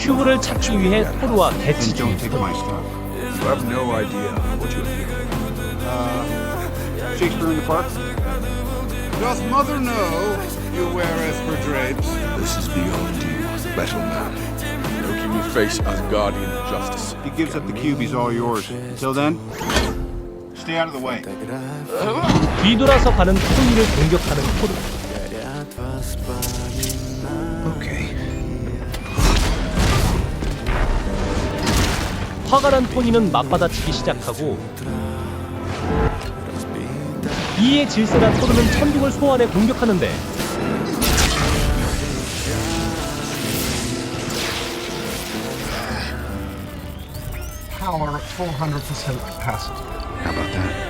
큐브를 찾기 위해 토르와 대치 Then don't 중인 take my 토르. stuff. You have no idea what you're hearing. Shakespeare in the Park? Does mother know you wear esper drapes? This is beyond you, Battle Man. Loki will face Asgardian justice. He gives up the cube, he's all yours. Till then, stay out of the way. 뒤돌아서 가는 토니를 공격하는 토르. Okay. 화가 난 토니는 맞받아치기 시작하고 이에 질세난 토르는 천둥을 소환해 공격하는데 Power at 400% capacity. How about that?